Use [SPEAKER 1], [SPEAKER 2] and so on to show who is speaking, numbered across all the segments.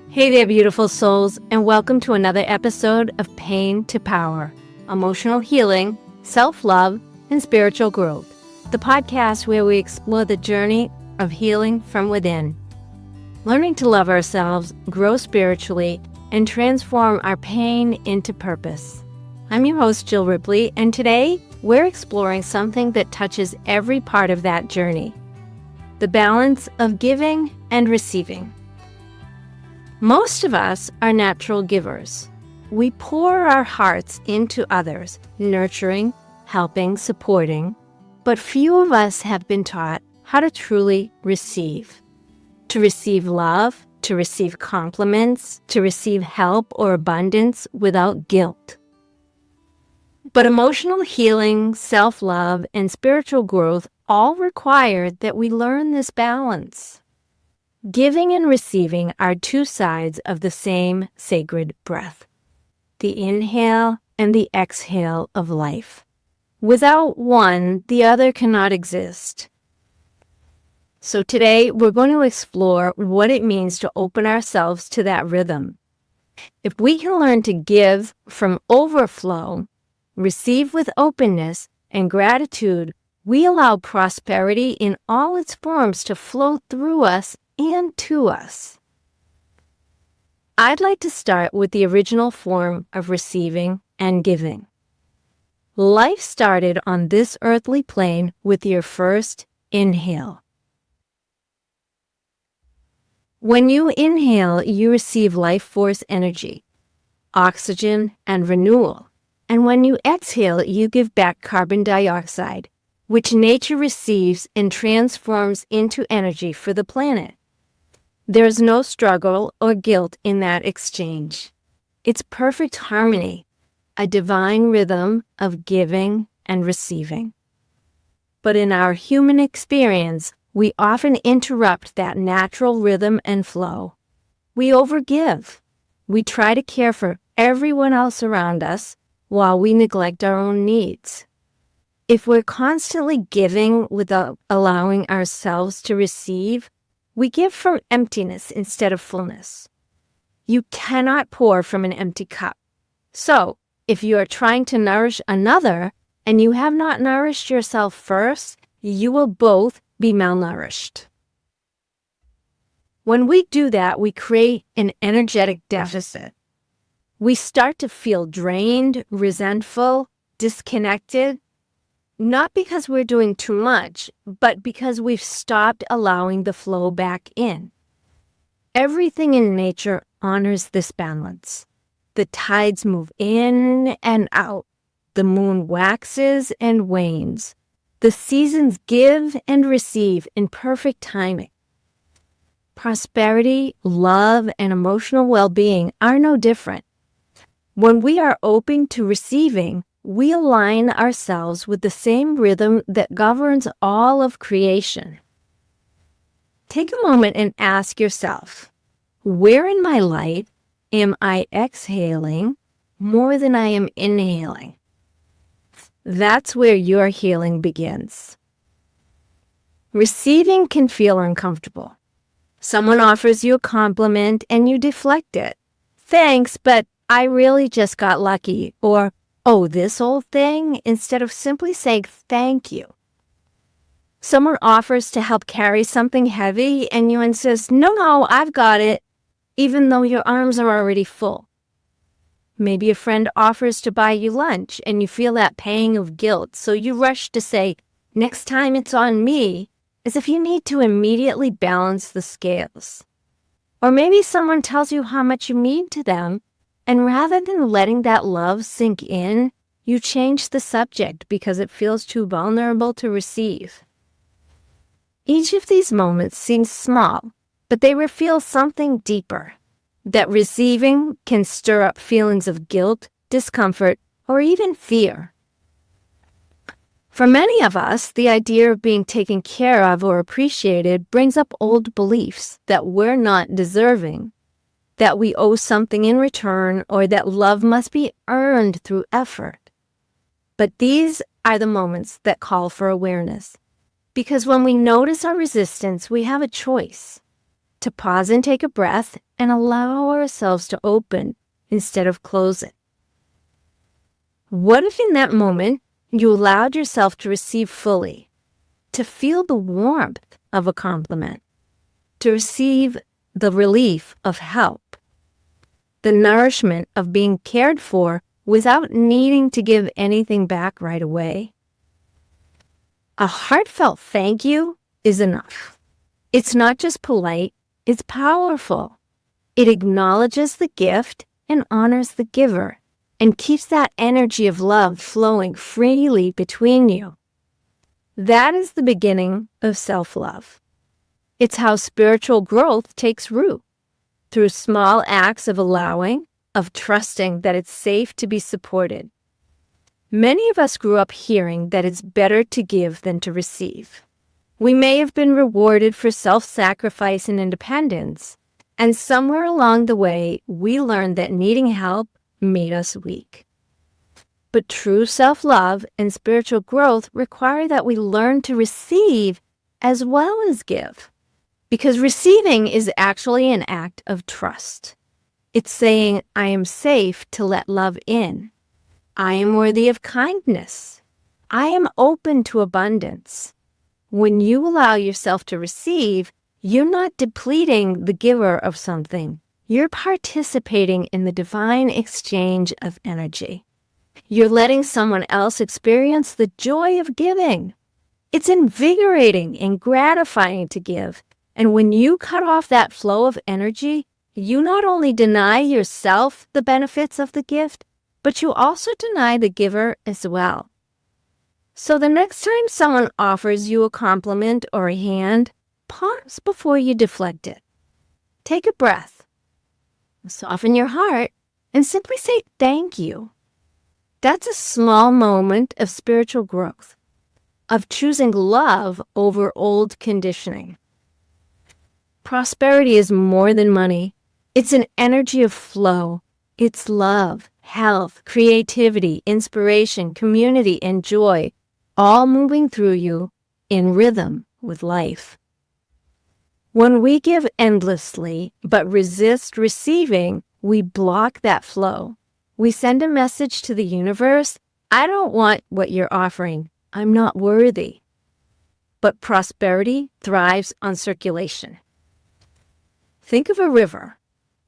[SPEAKER 1] Hey there, beautiful souls, and welcome to another episode of Pain to Power, Emotional Healing, Self-Love, and Spiritual Growth, the podcast where we explore the journey of healing from within, learning to love ourselves, grow spiritually, and transform our pain into purpose. I'm your host, Jill Ripley, and today we're exploring something that touches every part of that journey, the balance of giving and receiving. Most of us are natural givers. We pour our hearts into others, nurturing, helping, supporting, but few of us have been taught how to truly receive. To receive love, to receive compliments, to receive help or abundance without guilt. But emotional healing, self-love, and spiritual growth all require that we learn this balance. Giving and receiving are two sides of the same sacred breath, the inhale and the exhale of life. Without one, the other cannot exist. So today, we're going to explore what it means to open ourselves to that rhythm. If we can learn to give from overflow, receive with openness and gratitude, we allow prosperity in all its forms to flow through us and to us. I'd like to start with the original form of receiving and giving. Life started on this earthly plane with your first inhale. When you inhale, you receive life force energy, oxygen, and renewal. And when you exhale, you give back carbon dioxide, which nature receives and transforms into energy for the planet. There's no struggle or guilt in that exchange. It's perfect harmony, a divine rhythm of giving and receiving. But in our human experience, we often interrupt that natural rhythm and flow. We overgive. We try to care for everyone else around us while we neglect our own needs. If we're constantly giving without allowing ourselves to receive, we give from emptiness instead of fullness. You cannot pour from an empty cup. So, if you are trying to nourish another and you have not nourished yourself first, you will both be malnourished. When we do that, we create an energetic deficit. We start to feel drained, resentful, disconnected, not because we're doing too much, but because we've stopped allowing the flow back in. Everything in nature honors this balance. The tides move in and out. The moon waxes and wanes. The seasons give and receive in perfect timing. Prosperity, love, and emotional well-being are no different. When we are open to receiving, we align ourselves with the same rhythm that governs all of creation. Take a moment and ask yourself, where in my life am I exhaling more than I am inhaling? That's where your healing begins. Receiving can feel uncomfortable. Someone offers you a compliment and you deflect it. Thanks, but I really just got lucky. Or, oh, this old thing, instead of simply saying thank you. Someone offers to help carry something heavy and you insist, no, I've got it, even though your arms are already full. Maybe a friend offers to buy you lunch and you feel that pang of guilt, so you rush to say, next time it's on me, as if you need to immediately balance the scales. Or maybe someone tells you how much you mean to them, and rather than letting that love sink in, you change the subject because it feels too vulnerable to receive. Each of these moments seems small, but they reveal something deeper. That receiving can stir up feelings of guilt, discomfort, or even fear. For many of us, the idea of being taken care of or appreciated brings up old beliefs that we're not deserving, that we owe something in return, or that love must be earned through effort. But these are the moments that call for awareness. Because when we notice our resistance, we have a choice. to pause and take a breath and allow ourselves to open instead of close it. What if in that moment you allowed yourself to receive fully, to feel the warmth of a compliment, to receive the relief of help, the nourishment of being cared for without needing to give anything back right away? A heartfelt thank you is enough. It's not just polite, it's powerful. It acknowledges the gift and honors the giver and keeps that energy of love flowing freely between you. That is the beginning of self-love. It's how spiritual growth takes root, through small acts of allowing, of trusting that it's safe to be supported. Many of us grew up hearing that it's better to give than to receive. We may have been rewarded for self-sacrifice and independence, and somewhere along the way, we learned that needing help made us weak. But true self-love and spiritual growth require that we learn to receive as well as give, because receiving is actually an act of trust. It's saying, I am safe to let love in. I am worthy of kindness. I am open to abundance. When you allow yourself to receive, you're not depleting the giver of something. You're participating in the divine exchange of energy. You're letting someone else experience the joy of giving. It's invigorating and gratifying to give. And when you cut off that flow of energy, you not only deny yourself the benefits of the gift, but you also deny the giver as well. So the next time someone offers you a compliment or a hand, pause before you deflect it. Take a breath, soften your heart, and simply say thank you. That's a small moment of spiritual growth, of choosing love over old conditioning. Prosperity is more than money. It's an energy of flow. It's love, health, creativity, inspiration, community, and joy, all moving through you in rhythm with life. When we give endlessly but resist receiving, we block that flow. We send a message to the universe, I don't want what you're offering. I'm not worthy. But prosperity thrives on circulation. Think of a river.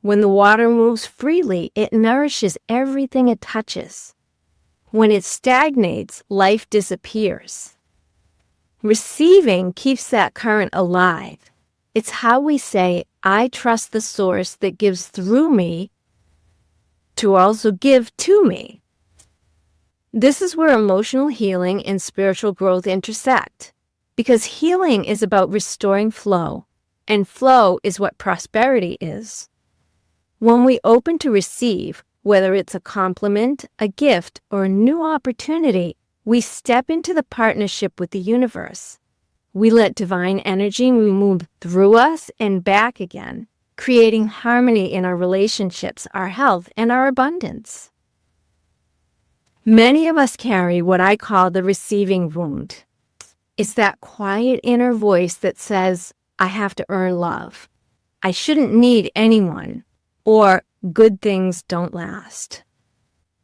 [SPEAKER 1] When the water moves freely, it nourishes everything it touches. When it stagnates, life disappears. Receiving keeps that current alive. It's how we say, I trust the source that gives through me to also give to me. This is where emotional healing and spiritual growth intersect, because healing is about restoring flow, and flow is what prosperity is. When we open to receive, whether it's a compliment, a gift, or a new opportunity, we step into the partnership with the universe. We let divine energy move through us and back again, creating harmony in our relationships, our health, and our abundance. Many of us carry what I call the receiving wound. It's that quiet inner voice that says, I have to earn love. I shouldn't need anyone, or good things don't last.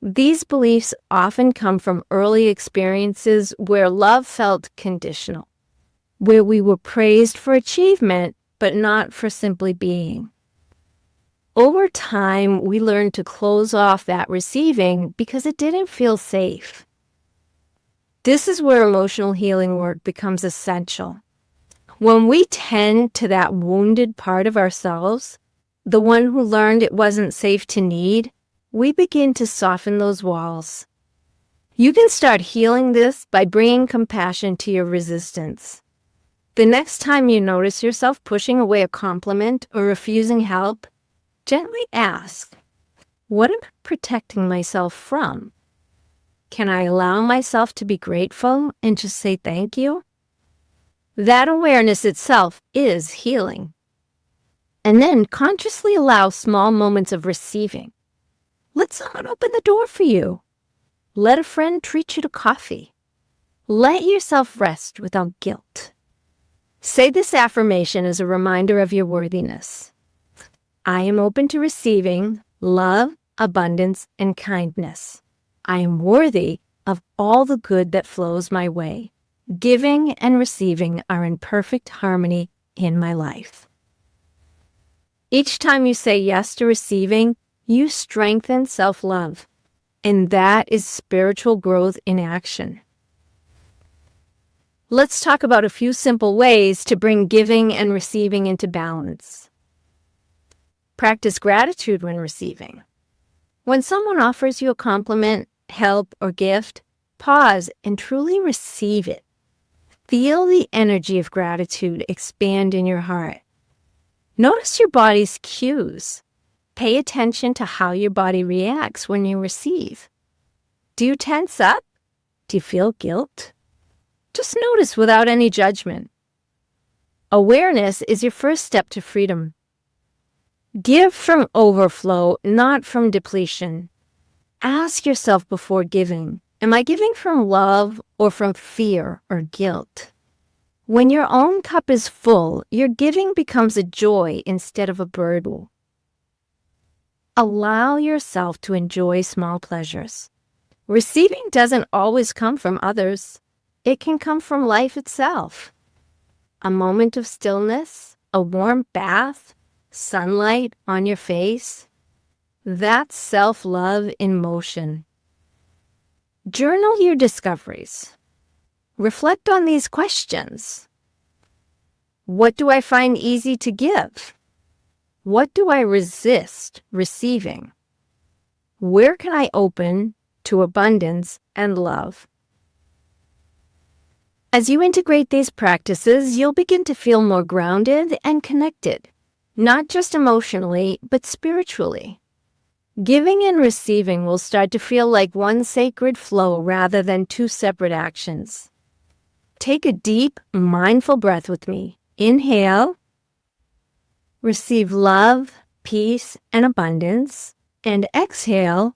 [SPEAKER 1] These beliefs often come from early experiences where love felt conditional, where we were praised for achievement, but not for simply being. Over time, we learned to close off that receiving because it didn't feel safe. This is where emotional healing work becomes essential. When we tend to that wounded part of ourselves, the one who learned it wasn't safe to need, we begin to soften those walls. You can start healing this by bringing compassion to your resistance. The next time you notice yourself pushing away a compliment or refusing help, gently ask, what am I protecting myself from? Can I allow myself to be grateful and just say thank you? That awareness itself is healing. And then consciously allow small moments of receiving. Let someone open the door for you. Let a friend treat you to coffee. Let yourself rest without guilt. Say this affirmation as a reminder of your worthiness. I am open to receiving love, abundance, and kindness. I am worthy of all the good that flows my way. Giving and receiving are in perfect harmony in my life. Each time you say yes to receiving, you strengthen self-love, and that is spiritual growth in action. Let's talk about a few simple ways to bring giving and receiving into balance. Practice gratitude when receiving. When someone offers you a compliment, help, or gift, pause and truly receive it. Feel the energy of gratitude expand in your heart. Notice your body's cues. Pay attention to how your body reacts when you receive. Do you tense up? Do you feel guilt? Just notice without any judgment. Awareness is your first step to freedom. Give from overflow, not from depletion. Ask yourself before giving, am I giving from love or from fear or guilt? When your own cup is full, your giving becomes a joy instead of a burden. Allow yourself to enjoy small pleasures. Receiving doesn't always come from others. It can come from life itself. A moment of stillness, a warm bath, sunlight on your face. That's self-love in motion. Journal your discoveries. Reflect on these questions. What do I find easy to give? What do I resist receiving? Where can I open to abundance and love? As you integrate these practices, you'll begin to feel more grounded and connected, not just emotionally, but spiritually. Giving and receiving will start to feel like one sacred flow rather than two separate actions. Take a deep, mindful breath with me. Inhale. Receive love, peace, and abundance. And exhale.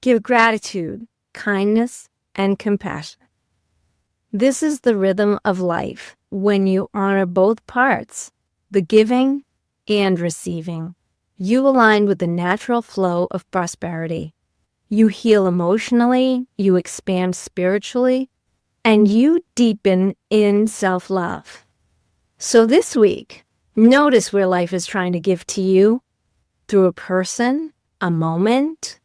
[SPEAKER 1] Give gratitude, kindness, and compassion. This is the rhythm of life when you honor both parts, the giving and receiving. You align with the natural flow of prosperity. You heal emotionally, you expand spiritually, and you deepen in self-love. So this week, notice where life is trying to give to you through a person, a moment,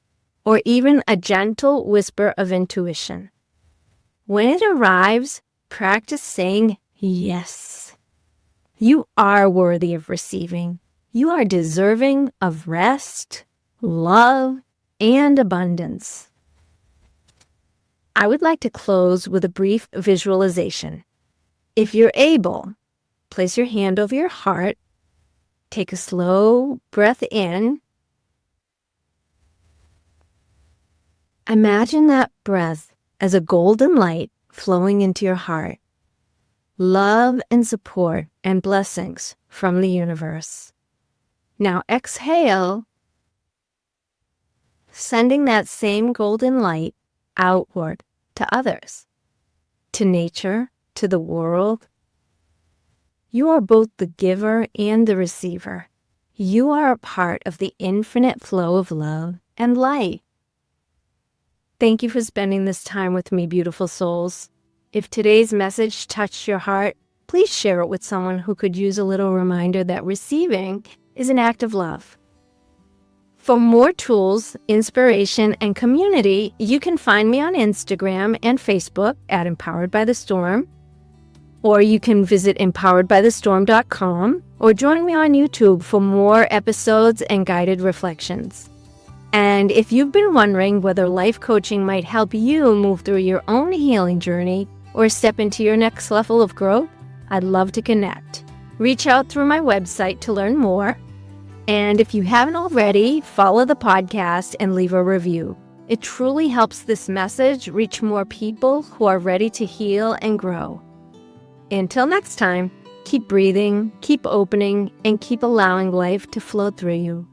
[SPEAKER 1] or even a gentle whisper of intuition. When it arrives, practice saying yes. You are worthy of receiving. You are deserving of rest, love, and abundance. I would like to close with a brief visualization. If you're able, place your hand over your heart. Take a slow breath in. Imagine that breath as a golden light flowing into your heart. Love and support and blessings from the universe. Now exhale, sending that same golden light outward to others, to nature, to the world. You are both the giver and the receiver. You are a part of the infinite flow of love and light. Thank you for spending this time with me, beautiful souls. If today's message touched your heart, please share it with someone who could use a little reminder that receiving is an act of love. For more tools, inspiration, and community, you can find me on Instagram and Facebook at Empowered by the Storm, or you can visit empoweredbythestorm.com, or join me on YouTube for more episodes and guided reflections. And if you've been wondering whether life coaching might help you move through your own healing journey or step into your next level of growth, I'd love to connect. Reach out through my website to learn more. And if you haven't already, follow the podcast and leave a review. It truly helps this message reach more people who are ready to heal and grow. Until next time, keep breathing, keep opening, and keep allowing life to flow through you.